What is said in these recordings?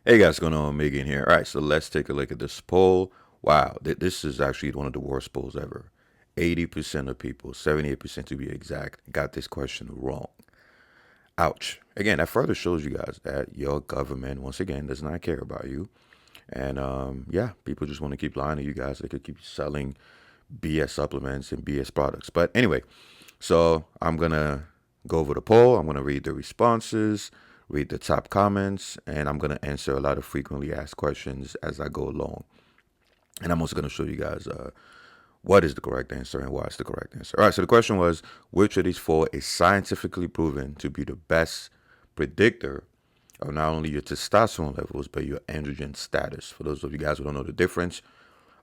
Hey guys, what's going on? Megan here. All right, so let's take a look at this poll. Wow, this is actually one of the worst polls ever. 80% of people, 78% to be exact, got this question wrong. Ouch. Again, that further shows you guys that your government, once again, does not care about you. And yeah, people just want to keep lying to you guys. They could keep selling BS supplements and BS products. But anyway, so I'm going to go over the poll. I'm going to read the responses, read the top comments, and I'm going to answer a lot of frequently asked questions as I go along. And I'm also going to show you guys what is the correct answer and why it's the correct answer. All right, so the question was, which of these four is scientifically proven to be the best predictor of not only your testosterone levels, but your androgen status? For those of you guys who don't know the difference,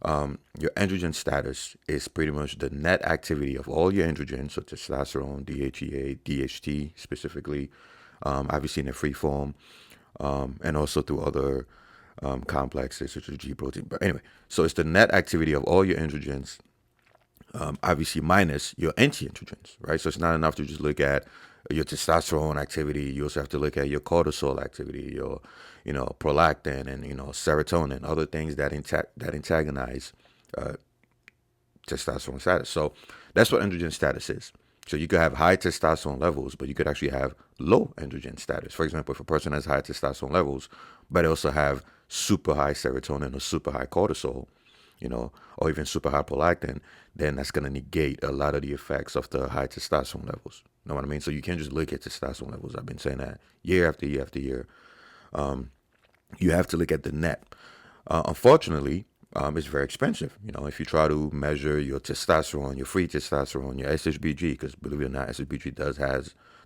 your androgen status is pretty much the net activity of all your androgens, so testosterone, DHEA, DHT specifically, obviously in a free form, and also through other complexes such as G protein. But anyway, so it's the net activity of all your androgens, obviously minus your anti-androgens, right? So it's not enough to just look at your testosterone activity. You also have to look at your cortisol activity, your, prolactin and serotonin, other things that that antagonize uh, testosterone status. So that's what androgen status is. So you could have high testosterone levels, but you could actually have low androgen status. For example, if a person has high testosterone levels, but they also have super high serotonin or super high cortisol, or even super high prolactin, then that's going to negate a lot of the effects of the high testosterone levels. You know what I mean? So you can't just look at testosterone levels. I've been saying that year after year after year. You have to look at the net. Unfortunately, it's very expensive. If you try to measure your testosterone, your free testosterone, your SHBG, because believe it or not, SHBG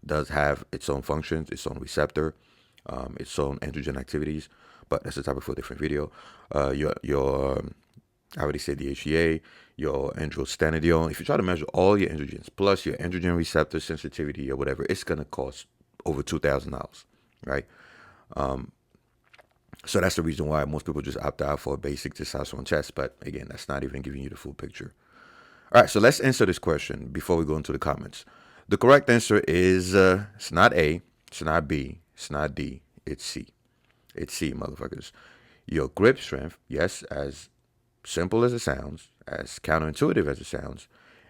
does have its own functions, its own receptor, its own androgen activities. But that's a topic for a different video. Your I already said DHEA, your androstenedione. If you try to measure all your androgens plus your androgen receptor sensitivity or whatever, it's gonna cost over $2,000, right? So that's the reason why most people just opt out for a basic testosterone test. But again, that's not even giving you the full picture. All right, so let's answer this question before we go into the comments. The correct answer is it's not A, it's not B, it's not D, it's C. It's C, motherfuckers. Your grip strength, yes, as simple as it sounds, as counterintuitive as it sounds,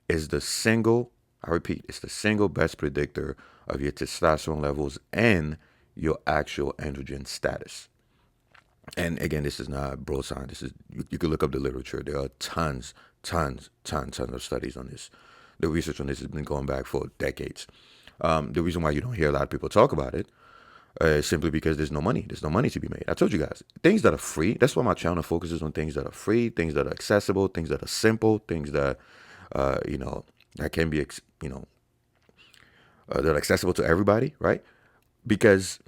is the single, I repeat, it's the single best predictor of your testosterone levels and your actual androgen status. And again, this is not bro science. This is you can look up the literature. There are tons of studies on this. The research on this has been going back for decades. The reason why you don't hear a lot of people talk about it is simply because there's no money. There's no money to be made. I told you guys, things that are free. That's why my channel focuses on things that are free, things that are accessible, things that are simple, things that that can be that are accessible to everybody, right? Because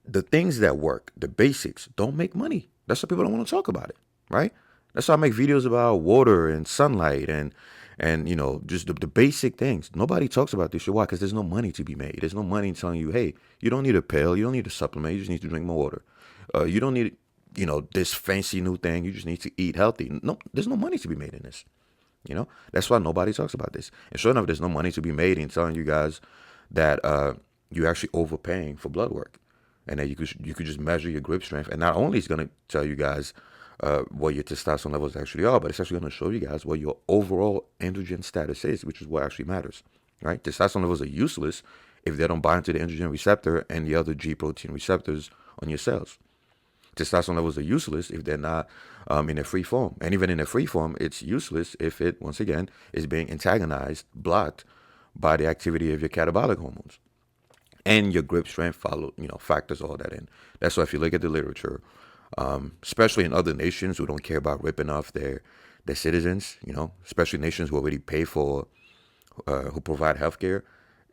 the things that work, the basics, don't make money. That's why people don't want to talk about it, right? That's why I make videos about water and sunlight and just the basic things. Nobody talks about this shit. Why? Because there's no money to be made. There's no money in telling you, hey, you don't need a pill, you don't need a supplement, you just need to drink more water. You don't need this fancy new thing. You just need to eat healthy. No, there's no money to be made in this. That's why nobody talks about this. And sure enough, there's no money to be made in telling you guys that you're actually overpaying for blood work, and then you could just measure your grip strength, and not only is going to tell you guys what your testosterone levels actually are, but it's actually going to show you guys what your overall androgen status is, which is what actually matters, right? Testosterone levels are useless if they don't bind to the androgen receptor and the other G protein receptors on your cells. Testosterone levels are useless if they're not in a free form. And even in a free form, it's useless if it, once again, is being antagonized, blocked by the activity of your catabolic hormones. And your grip strength factors all that in. That's why if you look at the literature, especially in other nations who don't care about ripping off their citizens, especially nations who already pay for, who provide healthcare,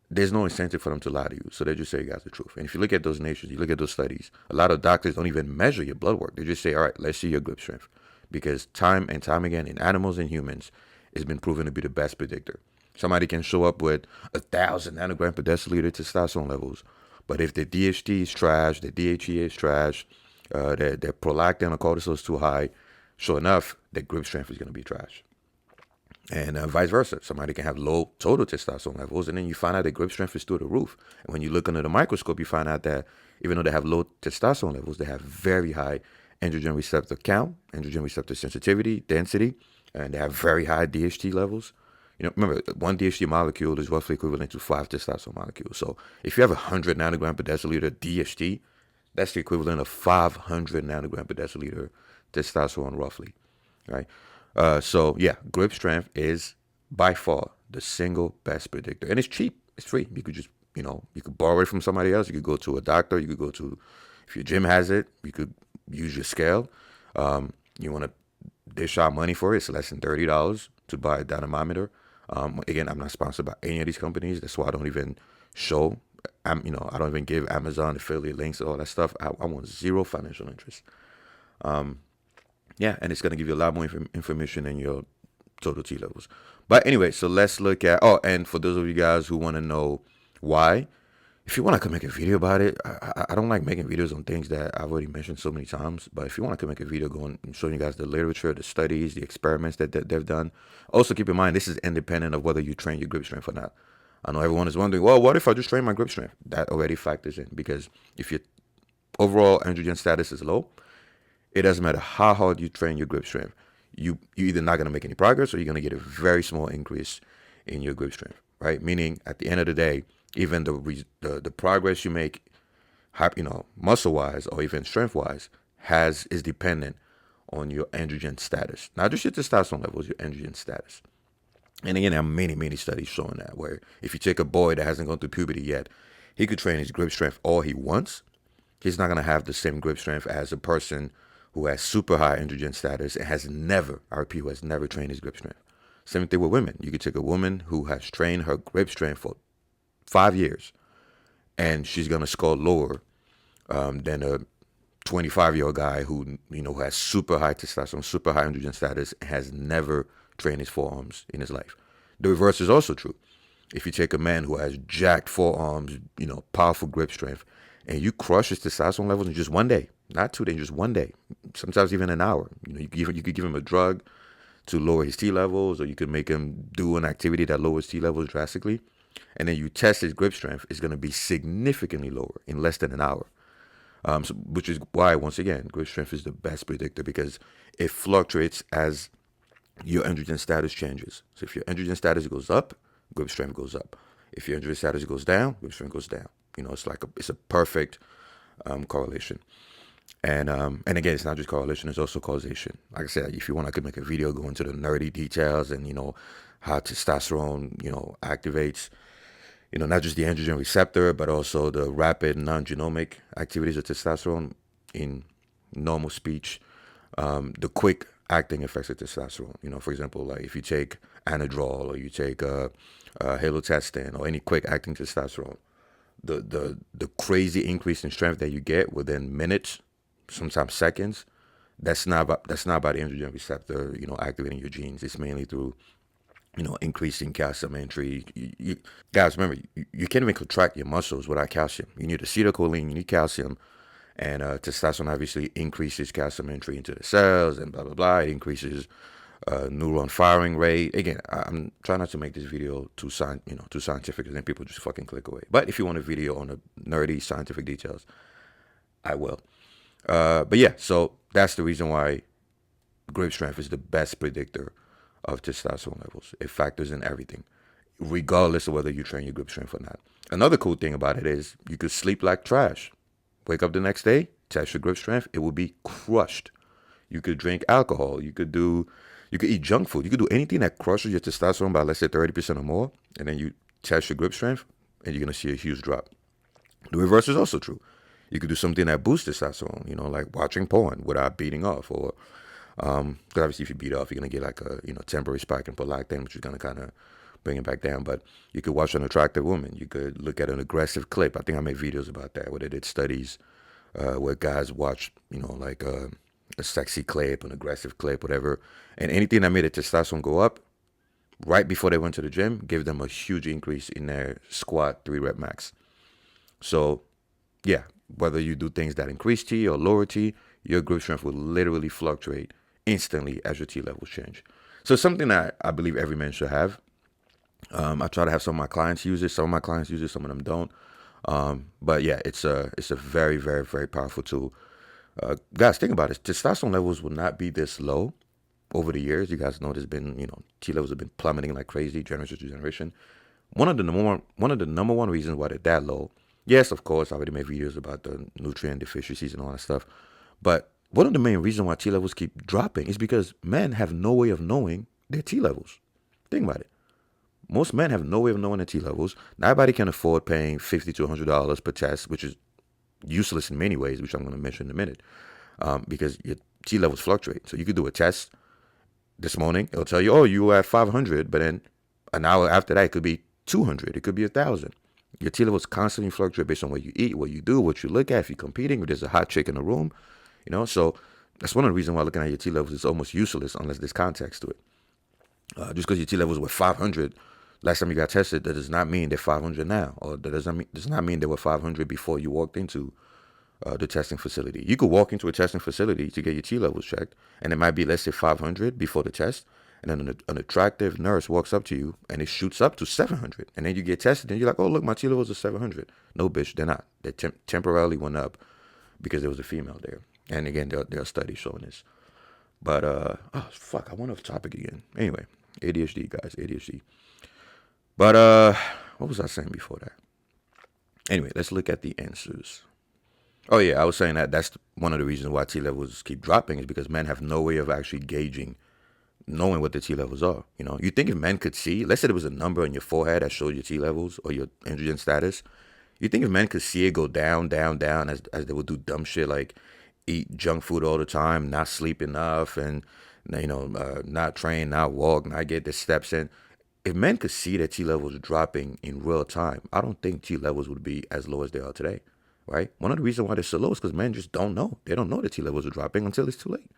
there's no incentive for them to lie to you. So they just say you guys the truth. And if you look at those nations, you look at those studies, a lot of doctors don't even measure your blood work. They just say, all right, let's see your grip strength. Because time and time again, in animals and humans, it's been proven to be the best predictor. Somebody can show up with 1,000 nanogram per deciliter testosterone levels, but if their DHT is trash, their DHEA is trash, their prolactin or cortisol is too high, sure enough, their grip strength is going to be trash. And vice versa. Somebody can have low total testosterone levels, and then you find out their grip strength is through the roof. And when you look under the microscope, you find out that even though they have low testosterone levels, they have very high androgen receptor count, androgen receptor sensitivity, density, and they have very high DHT levels. Remember, one DHT molecule is roughly equivalent to 5 testosterone molecules. So if you have 100 nanogram per deciliter DHT, that's the equivalent of 500 nanogram per deciliter testosterone, roughly, right? So yeah, grip strength is by far the single best predictor, and it's cheap. It's free. You could just, you could borrow it from somebody else. You could go to a doctor. You could go to, if your gym has it, you could use your scale. You want to dish out money for it. It's less than $30 to buy a dynamometer. Again, I'm not sponsored by any of these companies. That's why I don't even show. I don't even give Amazon affiliate links and all that stuff. I want zero financial interest. Yeah, and it's going to give you a lot more information than your total T levels. But anyway, so let's look at, and for those of you guys who want to know why, if you want, I could make a video about it. I don't like making videos on things that I've already mentioned so many times. But if you want, I could make a video going and showing you guys the literature, the studies, the experiments that they've done. Also, keep in mind, this is independent of whether you train your grip strength or not. I know everyone is wondering, well, what if I just train my grip strength? That already factors in, because if your overall androgen status is low, it doesn't matter how hard you train your grip strength. You're either not going to make any progress, or you're going to get a very small increase in your grip strength, right? Meaning, at the end of the day, even the progress you make, muscle-wise or even strength-wise, is dependent on your androgen status. Not just your testosterone levels, your androgen status. And again, there are many, many studies showing that, where if you take a boy that hasn't gone through puberty yet, he could train his grip strength all he wants. He's not going to have the same grip strength as a person who has super high androgen status and has never, I repeat, who has never trained his grip strength. Same thing with women. You could take a woman who has trained her grip strength for 5 years, and she's going to score lower than a 25-year-old guy who has super high testosterone, super high androgen status, and has never trained his forearms in his life. The reverse is also true. If you take a man who has jacked forearms, powerful grip strength, and you crush his testosterone levels in just one day, not 2 days, just one day, sometimes even an hour. You could give him a drug to lower his T levels, or you could make him do an activity that lowers T levels drastically, and then you test his grip strength, it's going to be significantly lower in less than an hour. Which is why, once again, grip strength is the best predictor, because it fluctuates as your androgen status changes. So if your androgen status goes up, grip strength goes up. If your androgen status goes down, grip strength goes down. It's a perfect correlation. And again, it's not just correlation, it's also causation. Like I said, if you want, I could make a video going into the nerdy details and, how testosterone, activates, not just the androgen receptor, but also the rapid non-genomic activities of testosterone in normal speech, the quick acting effects of testosterone. For example, like if you take anadrol, or you take halotestin, or any quick acting testosterone, the crazy increase in strength that you get within minutes, sometimes seconds, that's not by the androgen receptor, activating your genes. It's mainly through, increasing calcium entry. Guys, remember, you can't even contract your muscles without calcium. You need acetylcholine, you need calcium, and testosterone obviously increases calcium entry into the cells, and blah, blah, blah. It increases neuron firing rate. Again, I'm trying not to make this video too scientific, because then people just fucking click away. But if you want a video on the nerdy scientific details, I will. But yeah, so that's the reason why grip strength is the best predictor of testosterone levels. It factors in everything, regardless of whether you train your grip strength or not. Another cool thing about it is you could sleep like trash. Wake up the next day, test your grip strength, it will be crushed. You could drink alcohol. You could eat junk food. You could do anything that crushes your testosterone by, let's say, 30% or more, and then you test your grip strength, and you're going to see a huge drop. The reverse is also true. You could do something that boosts testosterone, like watching porn without beating off, or because obviously if you beat off, you're going to get like a temporary spike in prolactin, which is going to kind of bring it back down. But you could watch an attractive woman. You could look at an aggressive clip. I think I made videos about that, where they did studies where guys watch, like a sexy clip, an aggressive clip, whatever. And anything that made their testosterone go up right before they went to the gym gave them a huge increase in their squat 3-rep max. So, yeah, whether you do things that increase T or lower T, your grip strength will literally fluctuate instantly as your T levels change. So something that I believe every man should have. I try to have some of my clients use it. Some of my clients use it. Some of them don't. But yeah, it's a very, very, very powerful tool. Guys, think about it. Testosterone levels will not be this low over the years. You guys know there's been, T levels have been plummeting like crazy, generation to generation. One of the number one reasons why they're that low. Yes, of course, I already made videos about the nutrient deficiencies and all that stuff. But one of the main reasons why T levels keep dropping is because men have no way of knowing their T levels. Think about it. Most men have no way of knowing their T levels. Not everybody can afford paying $50 to $100 per test, which is useless in many ways, which I'm going to mention in a minute, because your T levels fluctuate. So you could do a test this morning. It'll tell you, oh, you were at 500, but then an hour after that, it could be 200. It could be 1,000. Your T levels constantly fluctuate based on what you eat, what you do, what you look at, if you're competing, if there's a hot chick in the room, So that's one of the reasons why looking at your T levels is almost useless unless there's context to it. Just because your T levels were 500 last time you got tested, that does not mean they're 500 now, or that does not mean they were 500 before you walked into the testing facility. You could walk into a testing facility to get your T levels checked, and it might be, let's say, 500 before the test, and then an attractive nurse walks up to you, and it shoots up to 700, and then you get tested, and you're like, oh, look, my T levels are 700. No, bitch, they're not. They temporarily went up because there was a female there. And again, there are studies showing this. But, oh, fuck, I went off topic again. Anyway, ADHD, guys, ADHD. But, what was I saying before that? Anyway, let's look at the answers. Oh, yeah, I was saying that that's one of the reasons why T levels keep dropping is because men have no way of actually gauging, knowing what the T levels are. You think if men could see, let's say there was a number on your forehead that showed your T levels or your androgen status, you think if men could see it go down, down, down as they would do dumb shit like eat junk food all the time, not sleep enough, and not train, not walk, not get the steps in. If men could see their T levels dropping in real time, I don't think T levels would be as low as they are today, right? One of the reasons why they're so low is because men just don't know. They don't know the T levels are dropping until it's too late,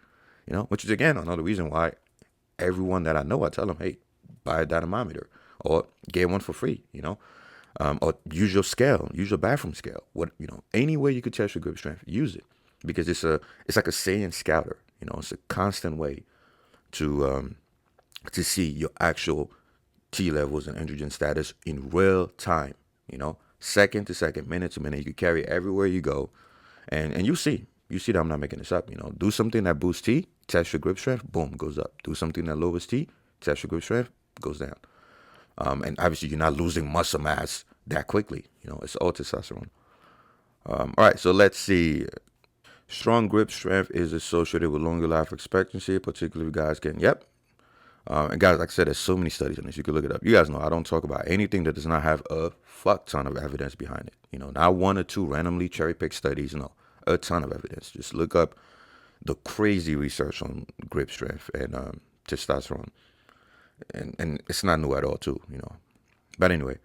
which is, again, another reason why everyone that I know, I tell them, hey, buy a dynamometer or get one for free, or use your scale, use your bathroom scale. Any way you could test your grip strength, use it, because it's like a Saiyan scouter. It's a constant way to see your actual T levels and androgen status in real time. Second to second, minute to minute. You can carry it everywhere you go, and you see that I'm not making this up. Do something that boosts T, test your grip strength, boom, goes up. Do something that lowers T, test your grip strength, goes down. And obviously, you're not losing muscle mass that quickly. It's all testosterone. All right, so let's see. Strong grip strength is associated with longer life expectancy, particularly guys getting, yep. And guys, like I said, there's so many studies on this. You can look it up. You guys know I don't talk about anything that does not have a fuck ton of evidence behind it. Not one or two randomly cherry-picked studies. No, a ton of evidence. Just look up the crazy research on grip strength and testosterone. And it's not new at all, too, But anyway,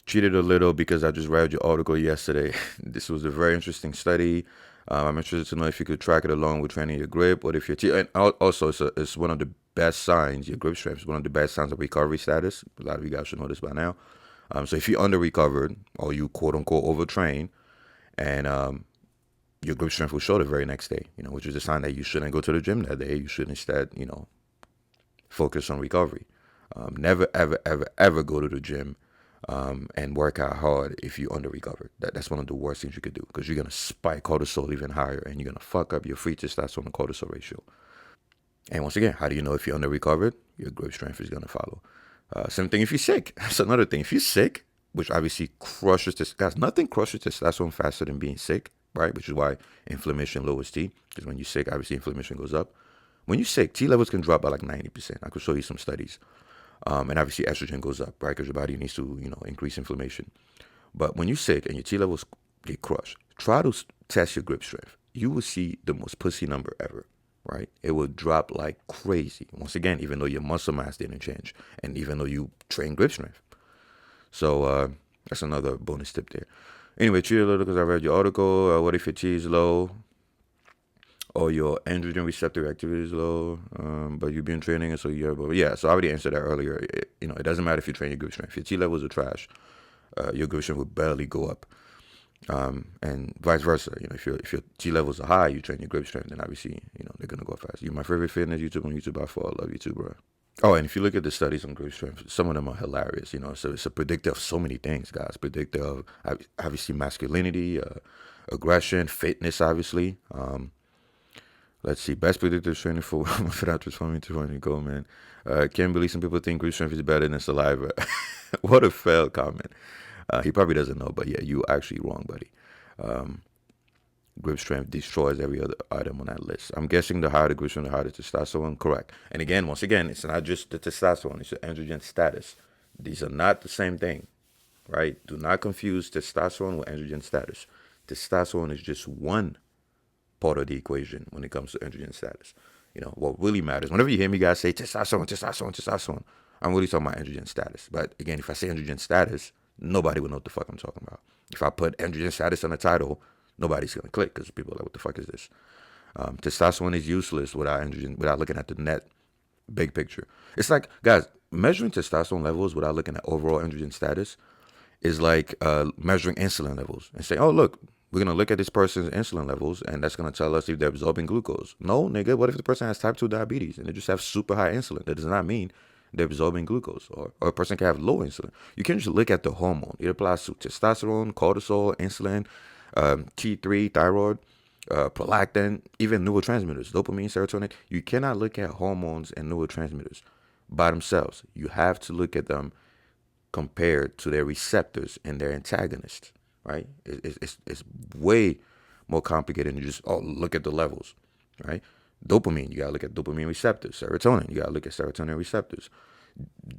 cheated a little because I just read your article yesterday. This was a very interesting study. I'm interested to know if you could track it along with training your grip, or if your and also it's one of the best signs. Your grip strength is one of the best signs of recovery status. A lot of you guys should know this by now. So if you're under recovered or you quote unquote overtrain, and your grip strength will show the very next day, which is a sign that you shouldn't go to the gym that day. You should instead, focus on recovery. Never, ever, ever, ever go to the gym and work out hard if you're under recovered. That's one of the worst things you could do, because you're going to spike cortisol even higher, and you're going to fuck up your free testosterone to cortisol ratio. And once again, how do you know if you're under recovered? Your grip strength is going to follow. Same thing if you're sick. That's another thing. If you're sick, which obviously crushes this, guys, nothing crushes testosterone faster than being sick, right? Which is why inflammation lowers T, because when you're sick, obviously inflammation goes up. When you're sick, T levels can drop by like 90%. I could show you some studies. And obviously estrogen goes up, right? Because your body needs to, increase inflammation. But when you're sick and your T levels get crushed, try to test your grip strength. You will see the most pussy number ever, right? It will drop like crazy. Once again, even though your muscle mass didn't change, and even though you train grip strength. So that's another bonus tip there. Anyway, cheat a little because I read your article. What if your T is low? Or your androgen receptor activity is low, but you've been training, and so yeah. So I already answered that earlier. It doesn't matter if you train your grip strength. If your T levels are trash, your grip strength will barely go up. And vice versa. If your G levels are high, you train your grip strength, then obviously, they're gonna go fast. You're my favorite fitness YouTube on YouTube by far. I love you too, bro. Oh, and if you look at the studies on grip strength, some of them are hilarious. So it's a predictor of so many things, guys. Predictor of obviously masculinity, aggression, fitness, obviously. Let's see, best predictor of training for without transforming to running goal, man. Can't believe some people think grip strength is better than saliva. What a failed comment. He probably doesn't know, but yeah, you actually wrong, buddy. Grip strength destroys every other item on that list. I'm guessing the higher the grip strength, the higher the testosterone. Correct. And again, once again, it's not just the testosterone, it's the androgen status. These are not the same thing, right? Do not confuse testosterone with androgen status. Testosterone is just one part of the equation when it comes to androgen status. What really matters, whenever you hear me guys say testosterone, testosterone, testosterone, I'm really talking about androgen status. But again, if I say androgen status, nobody will know what the fuck I'm talking about. If I put androgen status on the title, nobody's going to click because people are like, what the fuck is this? Testosterone is useless without androgen, without looking at the net big picture. It's like, guys, measuring testosterone levels without looking at overall androgen status is like measuring insulin levels and say, oh, look, we're going to look at this person's insulin levels and that's going to tell us if they're absorbing glucose. No, nigga, what if the person has type 2 diabetes and they just have super high insulin? That does not mean they're absorbing glucose. Or a person can have low insulin. You can't just look at the hormone. It applies to testosterone, cortisol, insulin, T3, thyroid, prolactin, even neurotransmitters, dopamine, serotonin. You cannot look at hormones and neurotransmitters by themselves. You have to look at them compared to their receptors and their antagonists, right? It's way more complicated than just, look at the levels, right? Dopamine, you gotta look at dopamine receptors. Serotonin, you gotta look at serotonin receptors.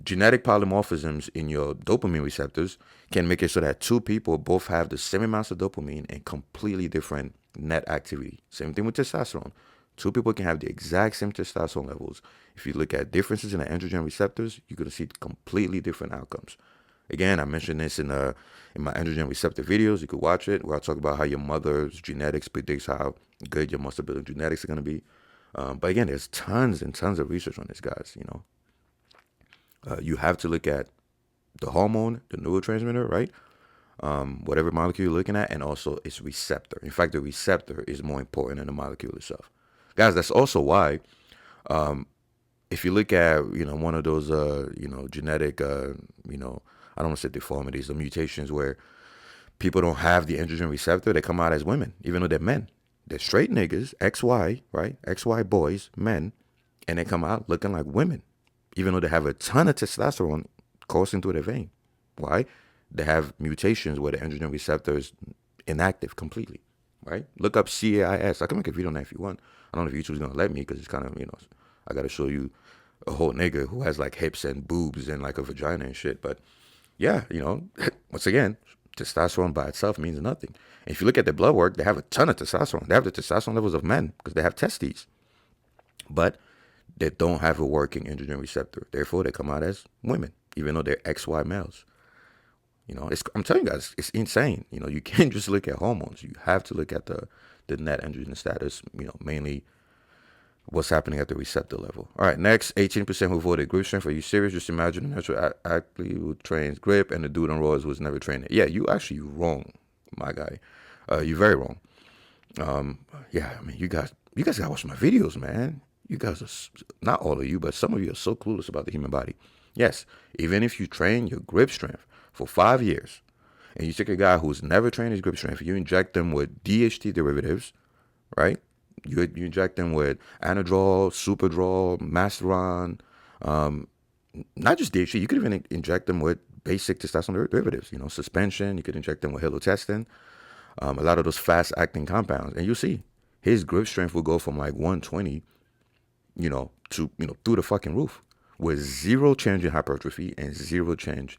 Genetic polymorphisms in your dopamine receptors can make it so that two people both have the same amounts of dopamine and completely different net activity. Same thing with testosterone. Two people can have the exact same testosterone levels. If you look at differences in the androgen receptors, you're going to see completely different outcomes. Again, I mentioned this in my androgen receptor videos. You could watch it where I talk about how your mother's genetics predicts how good your muscle building genetics are going to be. But again, there's tons and tons of research on this, guys. You have to look at the hormone, the neurotransmitter, right? Whatever molecule you're looking at, and also its receptor. In fact, the receptor is more important than the molecule itself. Guys, that's also why if you look at, one of those, genetic, I don't want to say deformities or mutations where people don't have the androgen receptor, they come out as women, even though they're men. They're straight niggas, XY, right? XY boys, men, and they come out looking like women, even though they have a ton of testosterone coursing through their vein. Why? They have mutations where the androgen receptor is inactive completely, right? Look up CAIS. I can make a video on that if you want. I don't know if YouTube's going to let me because it's kind of, I got to show you a whole nigga who has like hips and boobs and like a vagina and shit. But yeah, once again, testosterone by itself means nothing. And if you look at their blood work, they have a ton of testosterone. They have the testosterone levels of men because they have testes. But they don't have a working androgen receptor. Therefore, they come out as women, even though they're XY males. I'm telling you guys, it's insane. You can't just look at hormones. You have to look at the net androgen status, mainly what's happening at the receptor level. All right, next, 18% who voted grip strength. Are you serious? Just imagine a natural athlete who trains grip and the dude on Roids was never trained. Yeah, you actually wrong, my guy. You're very wrong. Yeah, I mean, you guys gotta watch my videos, man. You guys are, not all of you, but some of you are so clueless about the human body. Yes, even if you train your grip strength for 5 years, and you take a guy who's never trained his grip strength, you inject them with DHT derivatives, right? You inject them with Anadrol, Superdrol, Masteron, not just DHT. You could even inject them with basic testosterone derivatives, suspension. You could inject them with halotestin, a lot of those fast-acting compounds. And you see, his grip strength will go from like 120, to, through the fucking roof with zero change in hypertrophy and zero change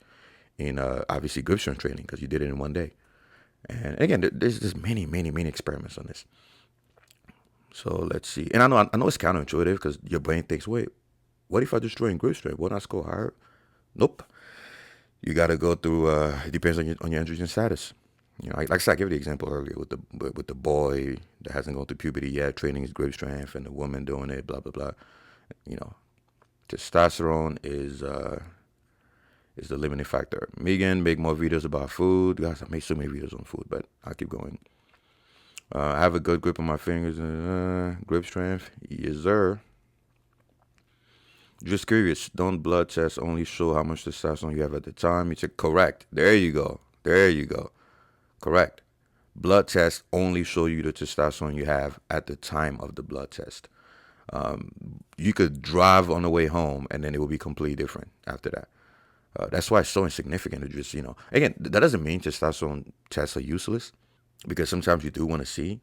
in, obviously, grip strength training because you did it in 1 day. And again, there's many, many, many experiments on this. So let's see. And I know it's counterintuitive because your brain thinks, wait, what if I just train grip strength? Won't I score higher? Nope. You got to go through, it depends on your androgen status. Like I said, I gave the example earlier with the boy that hasn't gone through puberty yet, training his grip strength, and the woman doing it, blah, blah, blah. Testosterone is is the limiting factor. Megan, make more videos about food. Guys, I make so many videos on food, but I'll keep going. I have a good grip on my fingers. Grip strength. Yes, sir. Just curious. Don't blood tests only show how much testosterone you have at the time? You said correct. There you go. There you go. Correct. Blood tests only show you the testosterone you have at the time of the blood test. You could drive on the way home and then it will be completely different after that. That's why it's so insignificant to just, again, that doesn't mean testosterone tests are useless, because sometimes you do want to see,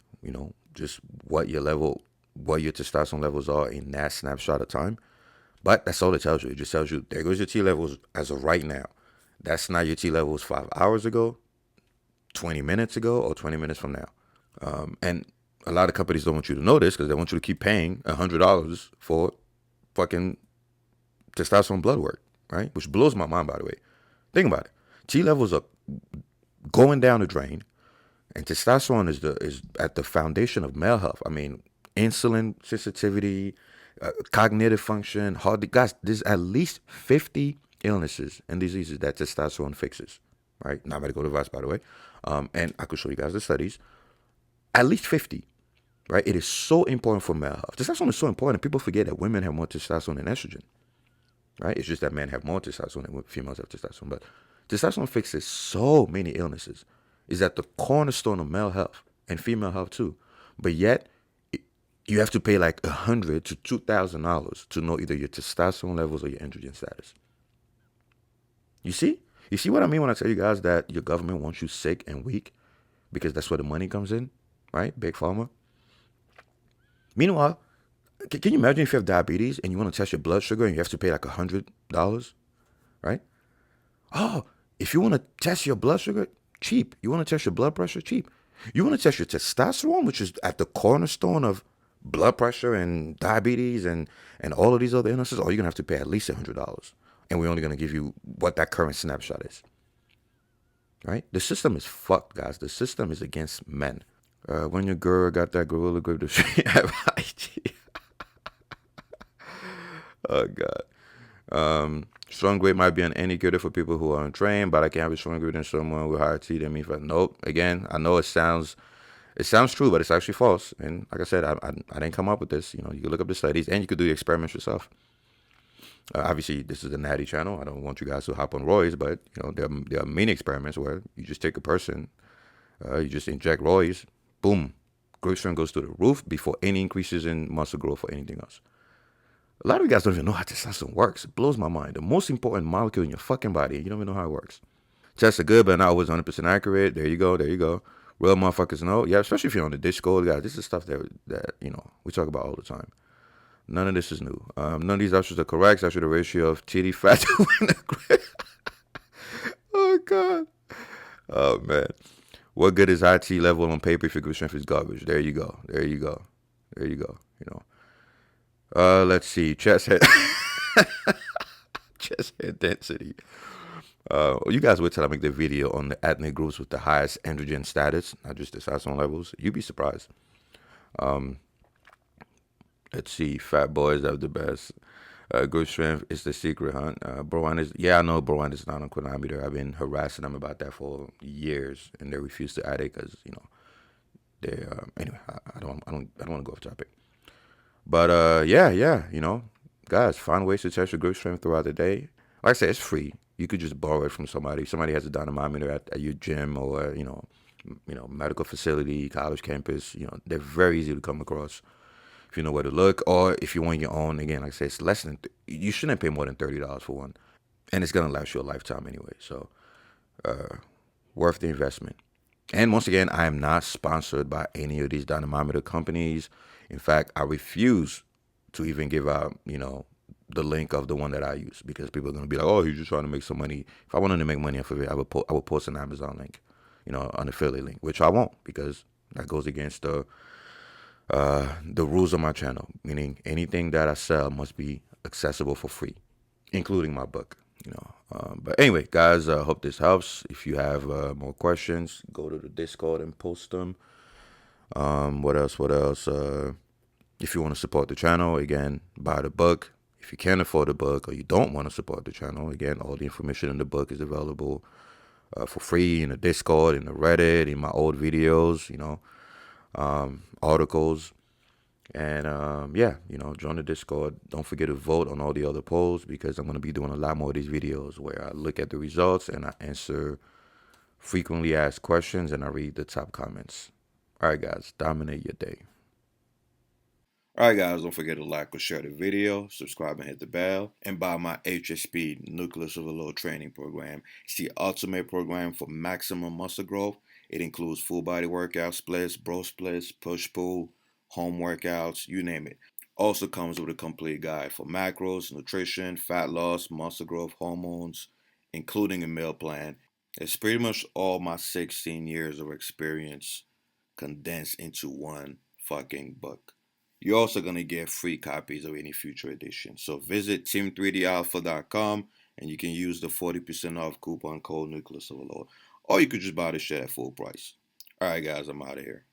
just what your testosterone levels are in that snapshot of time. But that's all it tells you. It just tells you, there goes your T levels as of right now. That's not your T levels 5 hours ago, 20 minutes ago, or 20 minutes from now. And a lot of companies don't want you to know this because they want you to keep paying $100 for fucking testosterone blood work, right? Which blows my mind, by the way. Think about it. T levels are going down the drain, and testosterone is at the foundation of male health. I mean, insulin sensitivity, cognitive function, guys, there's at least 50 illnesses and diseases that testosterone fixes, right? Not medical device, by the way. And I could show you guys the studies. At least 50. Right? It is so important for male health. Testosterone is so important. People forget that women have more testosterone than estrogen. Right? It's just that men have more testosterone than females have testosterone. But testosterone fixes so many illnesses. It's at the cornerstone of male health and female health too. But yet, you have to pay like $100 to $2,000 to know either your testosterone levels or your androgen status. You see? You see what I mean when I tell you guys that your government wants you sick and weak? Because that's where the money comes in, right? Big pharma. Meanwhile, can you imagine if you have diabetes and you want to test your blood sugar and you have to pay like $100, right? Oh, if you want to test your blood sugar, cheap. You want to test your blood pressure, cheap. You want to test your testosterone, which is at the cornerstone of blood pressure and diabetes and all of these other illnesses, you're going to have to pay at least $100. And we're only going to give you what that current snapshot is, right? The system is fucked, guys. The system is against men. When your girl got that gorilla grip, does she have IG? Oh, God. Strong grip might be an indicator for people who are untrained, but I can't have a strong grip than someone with higher T than me. Nope. Again, I know it sounds true, but it's actually false. And like I said, I didn't come up with this. You can look up the studies and you could do the experiments yourself. Obviously, this is a natty channel. I don't want you guys to hop on Roids, but there are many experiments where you just take a person, you just inject Roids, boom, grip strength goes to the roof before any increases in muscle growth or anything else. A lot of you guys don't even know how testosterone works. It blows my mind. The most important molecule in your fucking body, you don't even know how it works. Tests are good, but not always 100% accurate. There you go. Real motherfuckers know. Yeah, especially if you're on the Discord, guys. This is stuff that we talk about all the time. None of this is new. None of these options are correct. Actually, the ratio of titty fat to win the grip. Oh, God. Oh, man. What good is high T level on paper if your grip strength is garbage? There you go. Let's see. Chest head. Chest head density. You guys wait till I make the video on the ethnic groups with the highest androgen status, not just testosterone levels. You'd be surprised. Let's see. Fat boys have the best. Grip strength is the secret, huh? I know Browan is not on chronometer. I've been harassing them about that for years, and they refuse to add it because they. Anyway, I don't want to go off topic. But guys, find ways to test your grip strength throughout the day. Like I said, it's free. You could just borrow it from somebody. Somebody has a dynamometer at your gym or medical facility, college campus. They're very easy to come across if you know where to look, or if you want your own. Again, like I said, it's less than. You shouldn't pay more than $30 for one, and it's gonna last you a lifetime anyway. So, worth the investment. And once again, I am not sponsored by any of these dynamometer companies. In fact, I refuse to even give out, the link of the one that I use, because people are going to be like, oh, he's just trying to make some money. If I wanted to make money off of it, I would post an Amazon link, an affiliate link, which I won't, because that goes against the rules of my channel, meaning anything that I sell must be accessible for free, including my book, But anyway, guys, I hope this helps. If you have more questions, go to the Discord and post them. What else? If you want to support the channel, again, buy the book. If you can't afford the book or you don't want to support the channel, again, all the information in the book is available for free in the Discord, in the Reddit, in my old videos, articles. And yeah, join the Discord. Don't forget to vote on all the other polls because I'm going to be doing a lot more of these videos where I look at the results and I answer frequently asked questions and I read the top comments. All right, guys, dominate your day. All right, guys, don't forget to like or share the video, subscribe and hit the bell, and buy my HSP Nucleus Training program. It's the ultimate program for maximum muscle growth. It includes full body workout splits, bro splits, push pull, home workouts, you name it. Also comes with a complete guide for macros, nutrition, fat loss, muscle growth, hormones, including a meal plan. It's pretty much all my 16 years of experience condensed into one fucking book. You're also going to get free copies of any future edition. So visit team3dalpha.com and you can use the 40% off coupon code Nucleus Overload. Or you could just buy the shit at full price. Alright guys, I'm out of here.